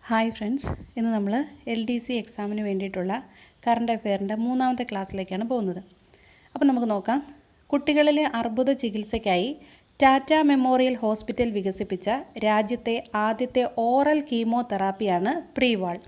Hi friends, ഇന്ന് നമ്മൾ LDC എക്സാമിന് വേണ്ടിയിട്ടുള്ള കറണ്ട് അഫെയറിൻ്റെ മൂന്നാമത്തെ ക്ലാസ്സിലേക്കാണ് പോകുന്നത്. അപ്പോൾ നമുക്ക് നോക്കാം. കുട്ടികളിലെ അർബുദ ചികിത്സയ്ക്കായി ടാറ്റ മെമ്മോറിയൽ ഹോസ്പിറ്റൽ വികസിപ്പിച്ച രാജ്യത്തെ ആദ്യത്തെ ഓറൽ കീമോതെറാപ്പിയാണ് പ്രീവാൾ.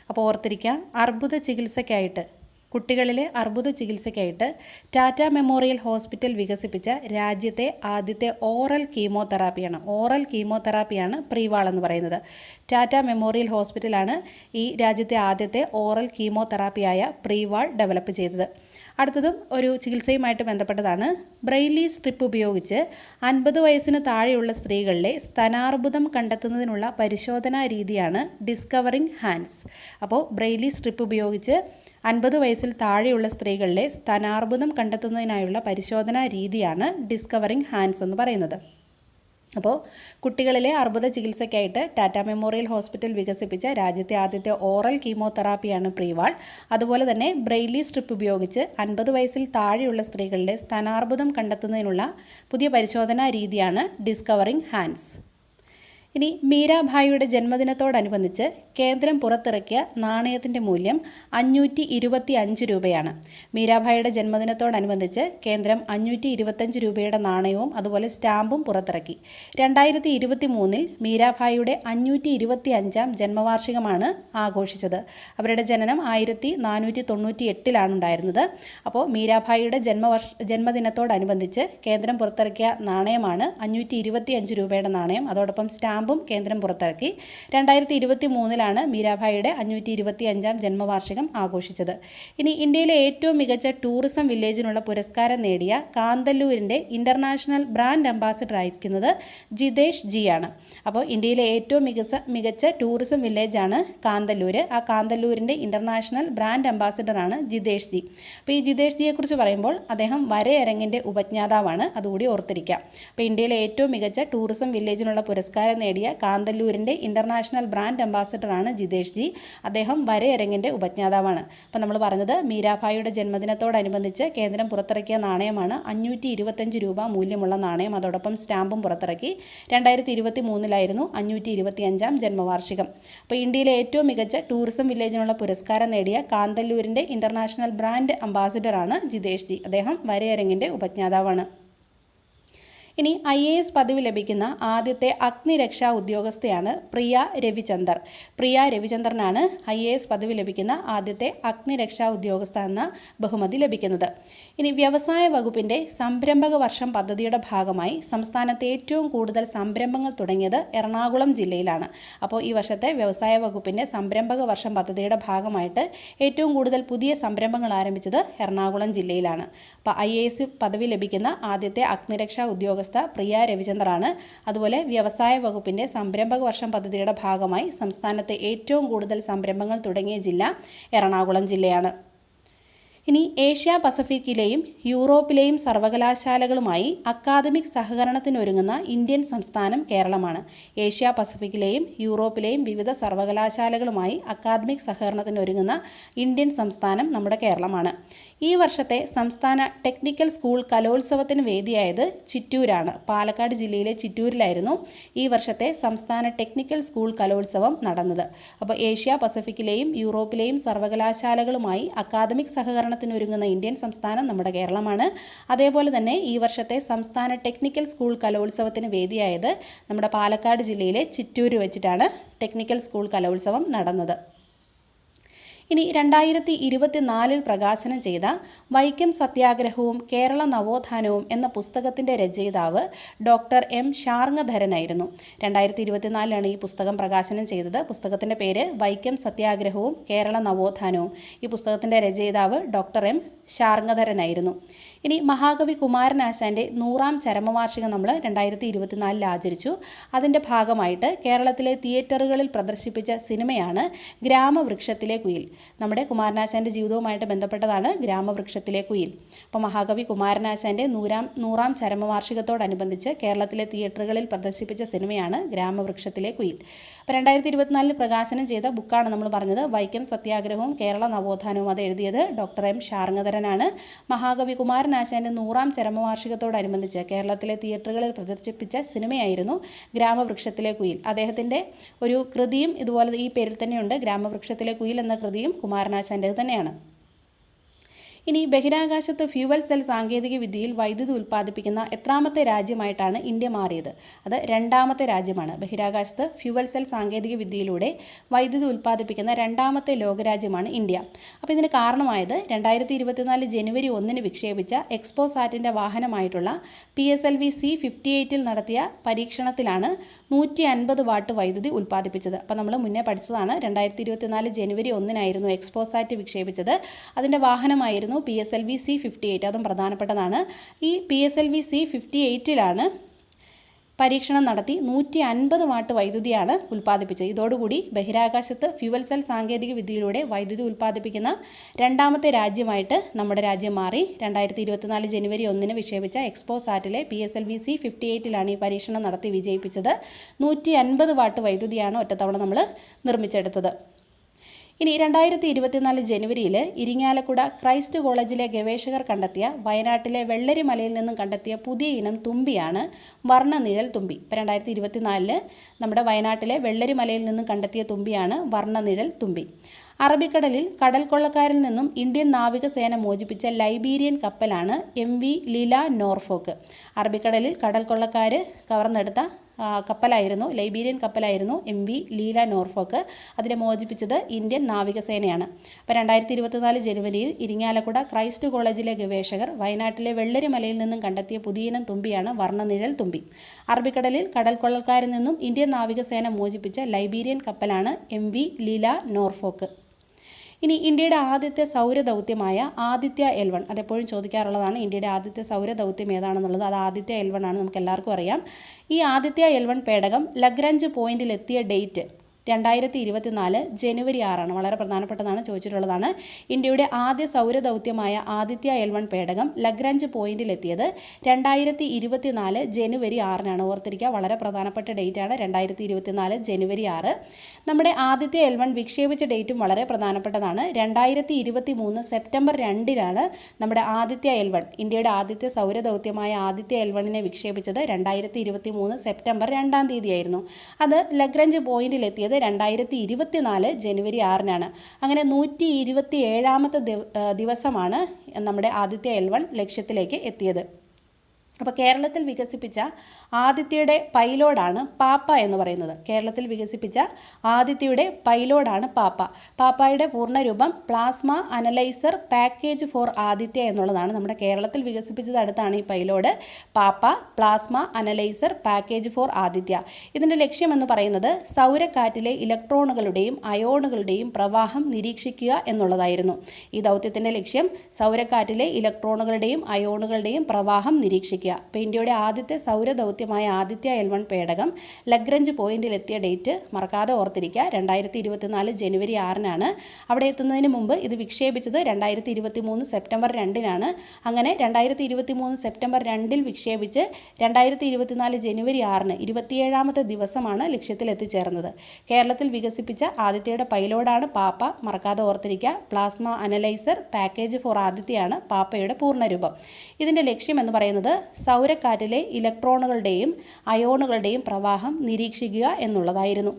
അപ്പോൾ ഓർത്തിരിക്കുക, അർബുദ ചികിത്സയ്ക്കായിട്ട് കുട്ടികളിലെ അർബുദ ചികിത്സയ്ക്കായിട്ട് ടാറ്റ മെമ്മോറിയൽ ഹോസ്പിറ്റൽ വികസിപ്പിച്ച രാജ്യത്തെ ആദ്യത്തെ ഓറൽ കീമോതെറാപ്പിയാണ് പ്രീവാൾ എന്ന് പറയുന്നത്. ടാറ്റ മെമ്മോറിയൽ ഹോസ്പിറ്റലാണ് ഈ രാജ്യത്തെ ആദ്യത്തെ ഓറൽ കീമോതെറാപ്പിയായ പ്രീവാൾ ഡെവലപ്പ് ചെയ്തത്. അടുത്തതും ഒരു ചികിത്സയുമായിട്ട് ബന്ധപ്പെട്ടതാണ്. ബ്രെയിലി സ്ട്രിപ്പ് ഉപയോഗിച്ച് 50 വയസ്സിന് താഴെയുള്ള സ്ത്രീകളിലെ സ്തനാർബുദം കണ്ടെത്തുന്നതിനുള്ള പരിശോധനാ രീതിയാണ് ഡിസ്കവറിംഗ് ഹാൻഡ്സ്. അപ്പോൾ ബ്രെയിലി സ്ട്രിപ്പ് ഉപയോഗിച്ച് 50 വയസ്സിൽ താഴെയുള്ള സ്ത്രീകളിലെ സ്തനാർബുദം കണ്ടെത്തുന്നതിനായുള്ള പരിശോധനാ രീതിയാണ് ഡിസ്കവറിംഗ് ഹാൻഡ്സ് എന്ന് പറയുന്നത്. അപ്പോൾ കുട്ടികളിലെ അർബുദ ചികിത്സയ്ക്കായിട്ട് ടാറ്റ മെമ്മോറിയൽ ഹോസ്പിറ്റൽ വികസിപ്പിച്ച രാജ്യത്തെ ആദ്യത്തെ ഓറൽ കീമോതെറാപ്പിയാണ് പ്രീവാൾ. അതുപോലെ തന്നെ ബ്രെയിലി സ്ട്രിപ്പ് ഉപയോഗിച്ച് 50 വയസ്സിൽ താഴെയുള്ള സ്ത്രീകളിലെ സ്തനാർബുദം കണ്ടെത്തുന്നതിനുള്ള പുതിയ പരിശോധനാ രീതിയാണ് ഡിസ്കവറിംഗ് ഹാൻഡ്സ്. ഇനി മീരാഭായിയുടെ ജന്മദിനത്തോടനുബന്ധിച്ച് കേന്ദ്രം പുറത്തിറക്കിയ നാണയത്തിൻ്റെ മൂല്യം 525 രൂപയാണ്. മീരാഭായിയുടെ ജന്മദിനത്തോടനുബന്ധിച്ച് കേന്ദ്രം 525 രൂപയുടെ നാണയവും അതുപോലെ സ്റ്റാമ്പും പുറത്തിറക്കി. 2023 മീരാഭായിയുടെ 525-ാം ജന്മവാർഷികമാണ് ആഘോഷിച്ചത്. അവരുടെ ജനനം 1498 ഉണ്ടായിരുന്നത്. അപ്പോൾ മീരാഭായിയുടെ ജന്മദിനത്തോടനുബന്ധിച്ച് കേന്ദ്രം പുറത്തിറക്കിയ നാണയമാണ് 525 രൂപയുടെ നാണയം. അതോടൊപ്പം സ്റ്റാമ്പും കേന്ദ്രം പുറത്തിറക്കി. 2023 മീരാഭായിയുടെ 525-ാം ജന്മവാർഷികം ആഘോഷിച്ചത്. ഇനി ഇന്ത്യയിലെ ഏറ്റവും മികച്ച ടൂറിസം വില്ലേജിനുള്ള പുരസ്കാരം നേടിയ കാന്തല്ലൂരിൻ്റെ ഇൻ്റർനാഷണൽ ബ്രാൻഡ് അംബാസിഡർ ആയിരിക്കുന്നത് ജിതേഷ് ജി ആണ്. അപ്പോൾ ഇന്ത്യയിലെ ഏറ്റവും മികച്ച ടൂറിസം വില്ലേജാണ് കാന്തല്ലൂർ. ആ കാന്തല്ലൂരിൻ്റെ ഇൻ്റർനാഷണൽ ബ്രാൻഡ് അംബാസിഡറാണ് ജിതേഷ് ജി. അപ്പോൾ ഈ ജിതേഷ് ജിയെക്കുറിച്ച് പറയുമ്പോൾ അദ്ദേഹം വരയരങ്ങിൻ്റെ ഉപജ്ഞാതാവാണ്, അതുകൂടി ഓർത്തിരിക്കാം. അപ്പോൾ ഇന്ത്യയിലെ ഏറ്റവും മികച്ച ടൂറിസം വില്ലേജിനുള്ള പുരസ്കാരം നേടിയ കാന്തല്ലൂരിൻ്റെ ഇൻ്റർനാഷണൽ ബ്രാൻഡ് അംബാസിഡറാണ് ജിതേഷ് ജി. അദ്ദേഹം വരയരങ്ങിൻ്റെ ഉപജ്ഞാതാവാണ്. അപ്പോൾ നമ്മൾ പറഞ്ഞത് മീരാഭായിയുടെ ജന്മദിനത്തോടനുബന്ധിച്ച് കേന്ദ്രം പുറത്തിറക്കിയ നാണയമാണ് 525 രൂപ മൂല്യമുള്ള നാണയം. അതോടൊപ്പം സ്റ്റാമ്പും പുറത്തിറക്കി. 2023 525-ാം ജന്മവാർഷികം. അപ്പോൾ ഇന്ത്യയിലെ ഏറ്റവും മികച്ച ടൂറിസം വില്ലേജിനുള്ള പുരസ്കാരം നേടിയ കാന്തല്ലൂരിൻ്റെ ഇൻ്റർനാഷണൽ ബ്രാൻഡ് അംബാസിഡറാണ് ജിതേഷ് ജി. അദ്ദേഹം വരയരങ്ങിൻ്റെ ഉപജ്ഞാതാവാണ്. ഇനി IAS പദവി ലഭിക്കുന്ന ആദ്യത്തെ അഗ്നിരക്ഷാ ഉദ്യോഗസ്ഥയാണ് പ്രിയ രവിചന്ദർ. പ്രിയ രവിചന്ദറിനാണ് IAS പദവി ലഭിക്കുന്ന ആദ്യത്തെ അഗ്നിരക്ഷാ ഉദ്യോഗസ്ഥ എന്ന ബഹുമതി ലഭിക്കുന്നത്. ഇനി വ്യവസായ വകുപ്പിൻ്റെ സംരംഭക വർഷം പദ്ധതിയുടെ ഭാഗമായി സംസ്ഥാനത്തെ ഏറ്റവും കൂടുതൽ സംരംഭങ്ങൾ തുടങ്ങിയത് എറണാകുളം ജില്ലയിലാണ്. അപ്പോൾ ഈ വർഷത്തെ വ്യവസായ വകുപ്പിൻ്റെ സംരംഭക വർഷം പദ്ധതിയുടെ ഭാഗമായിട്ട് ഏറ്റവും കൂടുതൽ പുതിയ സംരംഭങ്ങൾ ആരംഭിച്ചത് എറണാകുളം ജില്ലയിലാണ്. അപ്പോൾ IAS പദവി ലഭിക്കുന്ന ആദ്യത്തെ അഗ്നിരക്ഷാ ഉദ്യോഗസ്ഥ പ്രിയ രവിചന്ദറാണ്. അതുപോലെ വ്യവസായ വകുപ്പിൻ്റെ സംരംഭക വർഷം പദ്ധതിയുടെ ഭാഗമായി സംസ്ഥാനത്തെ ഏറ്റവും കൂടുതൽ സംരംഭങ്ങൾ തുടങ്ങിയ ജില്ല എറണാകുളം ജില്ലയാണ്. ഇനി ഏഷ്യ പസഫിക്കിലെയും യൂറോപ്പിലെയും സർവകലാശാലകളുമായി അക്കാദമിക് സഹകരണത്തിനൊരുങ്ങുന്ന ഇന്ത്യൻ സംസ്ഥാനം കേരളമാണ്. ഏഷ്യ പസഫിക്കിലെയും യൂറോപ്പിലെയും വിവിധ സർവകലാശാലകളുമായി അക്കാദമിക് സഹകരണത്തിനൊരുങ്ങുന്ന ഇന്ത്യൻ സംസ്ഥാനം നമ്മുടെ കേരളമാണ്. ഈ വർഷത്തെ സംസ്ഥാന ടെക്നിക്കൽ സ്കൂൾ കലോത്സവത്തിന് വേദിയായത് ചിറ്റൂരാണ്. പാലക്കാട് ജില്ലയിലെ ചിറ്റൂരിലായിരുന്നു ഈ വർഷത്തെ സംസ്ഥാന ടെക്നിക്കൽ സ്കൂൾ കലോത്സവം നടന്നത്. അപ്പോൾ ഏഷ്യ പസഫിക്കിലെയും യൂറോപ്പിലെയും സർവകലാശാലകളുമായി അക്കാദമിക് സഹകരണത്തിനൊരുങ്ങുന്ന ഇന്ത്യൻ സംസ്ഥാനം നമ്മുടെ കേരളമാണ്. അതേപോലെ തന്നെ ഈ വർഷത്തെ സംസ്ഥാന ടെക്നിക്കൽ സ്കൂൾ കലോത്സവത്തിന് വേദിയായത് നമ്മുടെ പാലക്കാട് ജില്ലയിലെ ചിറ്റൂർ വെച്ചിട്ടാണ് ടെക്നിക്കൽ സ്കൂൾ കലോത്സവം നടന്നത്. ഇനി 2024 പ്രകാശനം ചെയ്ത വൈക്കം സത്യാഗ്രഹവും കേരള നവോത്ഥാനവും എന്ന പുസ്തകത്തിൻ്റെ രചയിതാവ് ഡോക്ടർ M ശാർങ്ങധരനായിരുന്നു. 2024 ഈ പുസ്തകം പ്രകാശനം ചെയ്തത്. പുസ്തകത്തിൻ്റെ പേര് വൈക്കം സത്യാഗ്രഹവും കേരള നവോത്ഥാനവും. ഈ പുസ്തകത്തിൻ്റെ രചയിതാവ് ഡോക്ടർ M ശാർങ്ങധരനായിരുന്നു. ഇനി മഹാകവി കുമാരനാശാൻ്റെ 100-ാം ചരമവാർഷികം നമ്മൾ 2024 ആചരിച്ചു. അതിൻ്റെ ഭാഗമായിട്ട് കേരളത്തിലെ തിയേറ്ററുകളിൽ പ്രദർശിപ്പിച്ച സിനിമയാണ് ഗ്രാമവൃക്ഷത്തിലെ കുയിൽ. നമ്മുടെ കുമാരനാശാൻ്റെ ജീവിതവുമായിട്ട് ബന്ധപ്പെട്ടതാണ് ഗ്രാമവൃക്ഷത്തിലെ കുയിൽ. അപ്പോൾ മഹാകവി കുമാരനാശാൻ്റെ 100-ാം ചരമവാർഷികത്തോടനുബന്ധിച്ച് കേരളത്തിലെ തിയേറ്ററുകളിൽ പ്രദർശിപ്പിച്ച സിനിമയാണ് ഗ്രാമവൃക്ഷത്തിലെ കുയിൽ. അപ്പോൾ 2024 പ്രകാശനം ചെയ്ത ബുക്കാണ് നമ്മൾ പറഞ്ഞത് വൈക്കം സത്യാഗ്രഹവും കേരള നവോത്ഥാനവും. അത് എഴുതിയത് ഡോക്ടർ M ശാർങ്ങധരനാണ്. മഹാകവി കുമാരനാശാൻ കുമാരനാശാൻ്റെ 100ാം ചരമവാർഷികത്തോടനുബന്ധിച്ച് കേരളത്തിലെ തിയേറ്ററുകളിൽ പ്രദർശിപ്പിച്ച സിനിമയായിരുന്നു ഗ്രാമവൃക്ഷത്തിലെ കുയിൽ. അദ്ദേഹത്തിൻ്റെ ഒരു കൃതിയും ഇതുപോലെ ഈ പേരിൽ തന്നെയുണ്ട്. ഗ്രാമവൃക്ഷത്തിലെ കുയിൽ എന്ന കൃതിയും കുമാരനാശാൻ്റേത് തന്നെയാണ്. ഇനി ബഹിരാകാശത്ത് ഫ്യൂവൽ സെൽ സാങ്കേതിക വിദ്യയിൽ വൈദ്യുതി ഉൽപ്പാദിപ്പിക്കുന്ന എത്രാമത്തെ രാജ്യമായിട്ടാണ് ഇന്ത്യ മാറിയത്? അത് 2ാമത്തെ രാജ്യമാണ്. ബഹിരാകാശത്ത് ഫ്യൂവൽ സെൽ സാങ്കേതിക വിദ്യയിലൂടെ വൈദ്യുതി ഉൽപ്പാദിപ്പിക്കുന്ന 2ാമത്തെ ലോകരാജ്യമാണ് ഇന്ത്യ. അപ്പോൾ ഇതിന് കാരണമായത് 2024 ജനുവരി 1 വിക്ഷേപിച്ച എക്സ്പോസാറ്റിൻ്റെ വാഹനമായിട്ടുള്ള PSLV C-58ൽ നടത്തിയ പരീക്ഷണത്തിലാണ് 150 വാട്ട് വൈദ്യുതി ഉൽപ്പാദിപ്പിച്ചത്. അപ്പോൾ നമ്മൾ മുന്നേ പഠിച്ചതാണ്. 2024 ജനുവരി 1 എക്സ്പോസാറ്റ് വിക്ഷേപിച്ചത്. അതിൻ്റെ വാഹനമായിരുന്നു PSLV C-58. അതും പ്രധാനപ്പെട്ടതാണ്. ഈ PSLV C-58ലാണ് പരീക്ഷണം നടത്തി 150 വാട്ട് വൈദ്യുതിയാണ് ഉൽപ്പാദിപ്പിച്ചത്. ഇതോടുകൂടി ബഹിരാകാശത്ത് ഫ്യൂവൽ സെൽ സാങ്കേതിക വിദ്യയിലൂടെ വൈദ്യുതി ഉൽപ്പാദിപ്പിക്കുന്ന 2ാമത്തെ രാജ്യമായിട്ട് നമ്മുടെ രാജ്യം മാറി. 2024 ജനുവരി 1 വിക്ഷേപിച്ച എക്സ്പോസാറ്റിലെ PSLV C-58ലാണ് ഈ പരീക്ഷണം നടത്തി വിജയിപ്പിച്ചത്. 150 വാട്ട് വൈദ്യുതിയാണ് ഒറ്റത്തവണ നമ്മൾ നിർമ്മിച്ചെടുത്തത്. ഇനി 2024 ജനുവരിയിൽ ഇരിങ്ങാലക്കുട ക്രൈസ്റ്റ് കോളേജിലെ ഗവേഷകർ കണ്ടെത്തിയ വയനാട്ടിലെ വെള്ളരിമലയിൽ നിന്നും കണ്ടെത്തിയ പുതിയ ഇനം തുമ്പിയാണ് വർണ്ണനിഴൽ തുമ്പി. ഇപ്പോൾ 2024 നമ്മുടെ വയനാട്ടിലെ വെള്ളരിമലയിൽ നിന്നും കണ്ടെത്തിയ തുമ്പിയാണ് വർണ്ണനിഴൽ തുമ്പി. അറബിക്കടലിൽ കടൽ കൊള്ളക്കാരിൽ നിന്നും ഇന്ത്യൻ നാവികസേന മോചിപ്പിച്ച ലൈബീരിയൻ കപ്പലാണ് MV ലീല നോർഫോക്ക്. അറബിക്കടലിൽ കടൽ കൊള്ളക്കാർ കവർന്നെടുത്ത കപ്പലായിരുന്നു, ലൈബീരിയൻ കപ്പലായിരുന്നു MV ലീല നോർഫോക്ക്. അതിനെ മോചിപ്പിച്ചത് ഇന്ത്യൻ നാവികസേനയാണ്. അപ്പോൾ 2024 ജനുവരിയിൽ ഇരിങ്ങാലക്കുട ക്രൈസ്റ്റ് കോളേജിലെ ഗവേഷകർ വയനാട്ടിലെ വെള്ളരിമലയിൽ നിന്നും കണ്ടെത്തിയ പുതിയനം തുമ്പിയാണ് വർണ്ണനിഴൽ തുമ്പി. അറബിക്കടലിൽ കടൽ കൊള്ളക്കാരിൽ നിന്നും ഇന്ത്യൻ നാവികസേന മോചിപ്പിച്ച ലൈബീരിയൻ കപ്പലാണ് MV ലീല നോർഫോക്ക്. ഇനി ഇന്ത്യയുടെ ആദ്യത്തെ സൗരദൗത്യമായ ആദിത്യ L1, അതെപ്പോഴും ചോദിക്കാറുള്ളതാണ്. ഇന്ത്യയുടെ ആദ്യത്തെ സൗരദൗത്യം ഏതാണെന്നുള്ളത്. അത് ആദിത്യ L1 ആണ്, നമുക്ക് എല്ലാവർക്കും അറിയാം. ഈ ആദിത്യ L1 പേടകം ലഗ്രാഞ്ച് പോയിന്റിൽ എത്തിയ ഡേറ്റ് 2024 ജനുവരി 6 വളരെ പ്രധാനപ്പെട്ടതാണ്, ചോദിച്ചിട്ടുള്ളതാണ്. ഇന്ത്യയുടെ ആദ്യ സൗരദൗത്യമായ ആദിത്യ L1 പേടകം ലഗ്രാഞ്ച് പോയിന്റിലെത്തിയത് 2024 ജനുവരി 6 ഓർത്തിരിക്കുക, വളരെ പ്രധാനപ്പെട്ട ഡേറ്റാണ് 2024 ജനുവരി 6. നമ്മുടെ ആദിത്യ L1 വിക്ഷേപിച്ച ഡേറ്റും വളരെ പ്രധാനപ്പെട്ടതാണ്. 2023 സെപ്റ്റംബർ 2 നമ്മുടെ ആദിത്യ L1, ഇന്ത്യയുടെ ആദ്യത്തെ സൗരദൗത്യമായ ആദിത്യ L1നെ വിക്ഷേപിച്ചത് 2023 സെപ്റ്റംബർ 2 അത് ലഗ്രാഞ്ച് പോയിന്റിലെത്തിയത് 2024 ജനുവരി 6 അങ്ങനെ 127ാമത്തെ ദിവസമാണ് നമ്മുടെ ആദിത്യ L1 ലക്ഷ്യത്തിലേക്ക് എത്തിയത്. അപ്പോൾ കേരളത്തിൽ വികസിപ്പിച്ച ആദിത്യയുടെ പൈലോഡാണ് പാപ്പ എന്ന് പറയുന്നത്. കേരളത്തിൽ വികസിപ്പിച്ച ആദിത്യയുടെ പൈലോഡാണ് പാപ്പ. പാപ്പായുടെ പൂർണ്ണരൂപം plasma analyser package for Aditya എന്നുള്ളതാണ്. നമ്മുടെ കേരളത്തിൽ വികസിപ്പിച്ചത് അടുത്താണ് ഈ payload PAPA plasma analyser package for Aditya. ഇതിൻ്റെ ലക്ഷ്യമെന്ന് പറയുന്നത് സൗരക്കാറ്റിലെ ഇലക്ട്രോണുകളുടെയും അയോണുകളുടെയും പ്രവാഹം നിരീക്ഷിക്കുക എന്നുള്ളതായിരുന്നു. ഈ ദൗത്യത്തിൻ്റെ ലക്ഷ്യം സൗരക്കാറ്റിലെ ഇലക്ട്രോണുകളുടെയും അയോണുകളുടെയും പ്രവാഹം നിരീക്ഷിക്കുക. അപ്പോൾ ഇന്ത്യയുടെ ആദ്യത്തെ സൗരദൗത്യമായ ആദിത്യ L1 പേടകം ലഗ്രാഞ്ച് പോയിന്റിലെത്തിയ ഡേറ്റ് മറക്കാതെ ഓർത്തിരിക്കുക, 2024 ജനുവരി 6 അവിടെ എത്തുന്നതിന് മുമ്പ് ഇത് വിക്ഷേപിച്ചത് 2023 സെപ്റ്റംബർ 2 അങ്ങനെ 2023 സെപ്റ്റംബർ 2 വിക്ഷേപിച്ച് 2024 ജനുവരി 6 27ാമത്തെ ദിവസമാണ് ലക്ഷ്യത്തിൽ എത്തിച്ചേർന്നത്. കേരളത്തിൽ വികസിപ്പിച്ച ആദിത്യയുടെ പൈലോഡാണ് പാപ്പ, മറക്കാതെ ഓർത്തിരിക്കുക. പ്ലാസ്മ അനലൈസർ പാക്കേജ് ഫോർ ആദിത്യയാണ് പാപ്പയുടെ പൂർണ്ണരൂപം. ഇതിൻ്റെ ലക്ഷ്യം എന്ന് പറയുന്നത് സൗരക്കാറ്റിലെ ഇലക്ട്രോണുകളുടെയും അയോണുകളുടെയും പ്രവാഹം നിരീക്ഷിക്കുക എന്നുള്ളതായിരുന്നു.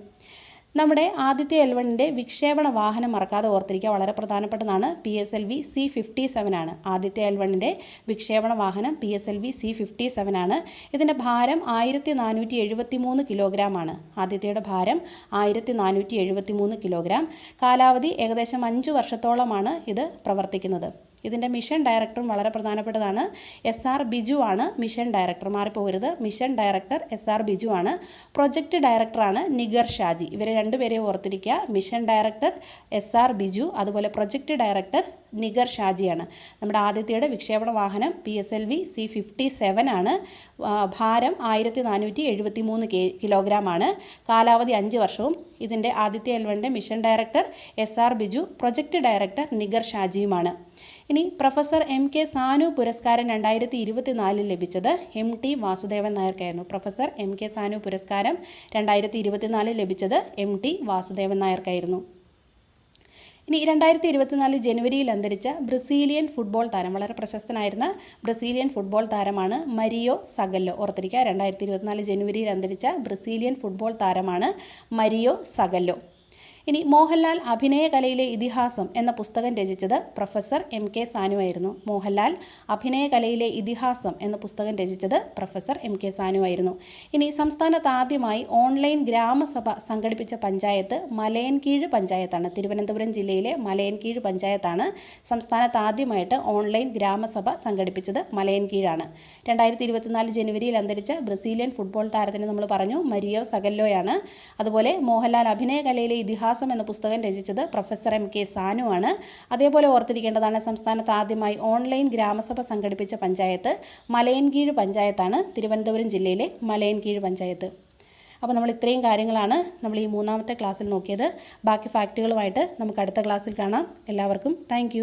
നമ്മുടെ ആദിത്യ L1ൻ്റെ വിക്ഷേപണ വാഹനം മറക്കാതെ ഓർത്തിരിക്കുക, വളരെ പ്രധാനപ്പെട്ടതാണ്. PSLV C-57 ആദിത്യ L1ൻ്റെ വിക്ഷേപണ വാഹനം PSLV C-57 ഇതിൻ്റെ ഭാരം 1473 കിലോഗ്രാം ആണ്. ആദിത്യയുടെ ഭാരം 1473 കിലോഗ്രാം. കാലാവധി ഏകദേശം 5 വർഷത്തോളമാണ് ഇത് പ്രവർത്തിക്കുന്നത്. ഇതിൻ്റെ മിഷൻ ഡയറക്ടറും വളരെ പ്രധാനപ്പെട്ടതാണ്. SR ബിജു ആണ് മിഷൻ ഡയറക്ടർ, മാറിപ്പോകരുത്. മിഷൻ ഡയറക്ടർ SR ബിജു ആണ്. പ്രൊജക്റ്റ് ഡയറക്ടറാണ് നിഗർ ഷാജി. ഇവരെ രണ്ടുപേരെ ഓർത്തിരിക്കുക. മിഷൻ ഡയറക്ടർ SR ബിജു, അതുപോലെ പ്രൊജക്റ്റ് ഡയറക്ടർ നിഗർ ഷാജിയാണ്. നമ്മുടെ ആദിത്യയുടെ വിക്ഷേപണ വാഹനം PSLV C-57 ഭാരം 1473 കിലോഗ്രാം ആണ്. കാലാവധി 5 വർഷവും. ഇതിൻ്റെ ആദിത്യ L1ൻ്റെ mission director SR Biju, project director Nigar ഷാജിയുമാണ്. ഇനി പ്രൊഫസർ MK സാനു പുരസ്കാരം 2024 ലഭിച്ചത് MT വാസുദേവൻ നായർക്കായിരുന്നു. പ്രൊഫസർ MK സാനു പുരസ്കാരം 2024 ലഭിച്ചത് MT വാസുദേവൻ നായർക്കായിരുന്നു. ഇനി 2024 ജനുവരിയിൽ അന്തരിച്ച ബ്രസീലിയൻ ഫുട്ബോൾ താരം, വളരെ പ്രശസ്തനായിരുന്ന ബ്രസീലിയൻ ഫുട്ബോൾ താരമാണ് മരിയോ സഗല്ലോ. ഓർത്തിരിക്കുക, 2024 ജനുവരിയിൽ അന്തരിച്ച ബ്രസീലിയൻ ഫുട്ബോൾ താരമാണ് മരിയോ സഗല്ലോ. ഇനി മോഹൻലാൽ അഭിനയകലയിലെ ഇതിഹാസം എന്ന പുസ്തകം രചിച്ചത് പ്രൊഫസർ MK സാനു ആയിരുന്നു. മോഹൻലാൽ അഭിനയകലയിലെ ഇതിഹാസം എന്ന പുസ്തകം രചിച്ചത് പ്രൊഫസർ MK സാനു ആയിരുന്നു. ഇനി സംസ്ഥാനത്ത് ആദ്യമായി ഓൺലൈൻ ഗ്രാമസഭ സംഘടിപ്പിച്ച പഞ്ചായത്ത് മലയൻകീഴ് പഞ്ചായത്താണ്. തിരുവനന്തപുരം ജില്ലയിലെ മലയൻകീഴ് പഞ്ചായത്താണ് സംസ്ഥാനത്ത് ആദ്യമായിട്ട് ഓൺലൈൻ ഗ്രാമസഭ സംഘടിപ്പിച്ചത്. മലയൻകീഴാണ്. 2024 ജനുവരിയിൽ അന്തരിച്ച ബ്രസീലിയൻ ഫുട്ബോൾ താരത്തിന് നമ്മൾ പറഞ്ഞു മരിയോ സഗല്ലോയാണ്. അതുപോലെ മോഹൻലാൽ അഭിനയകലയിലെ ഇതിഹാസം എന്ന പുസ്തകം രചിച്ചത് പ്രൊഫസർ MK സാനു ആണ്. അതേപോലെ ഓർത്തിരിക്കേണ്ടതാണ്, സംസ്ഥാനത്ത് ആദ്യമായി ഓൺലൈൻ ഗ്രാമസഭ സംഘടിപ്പിച്ച പഞ്ചായത്ത് മലയൻകീഴ് പഞ്ചായത്താണ്. തിരുവനന്തപുരം ജില്ലയിലെ മലയൻകീഴ് പഞ്ചായത്ത്. അപ്പോൾ നമ്മൾ ഇത്രയും കാര്യങ്ങളാണ് നമ്മൾ ഈ 3ാമത്തെ ക്ലാസ്സിൽ നോക്കിയത്. ബാക്കി ഫാക്റ്റുകളുമായിട്ട് നമുക്ക് അടുത്ത ക്ലാസ്സിൽ കാണാം. എല്ലാവർക്കും താങ്ക്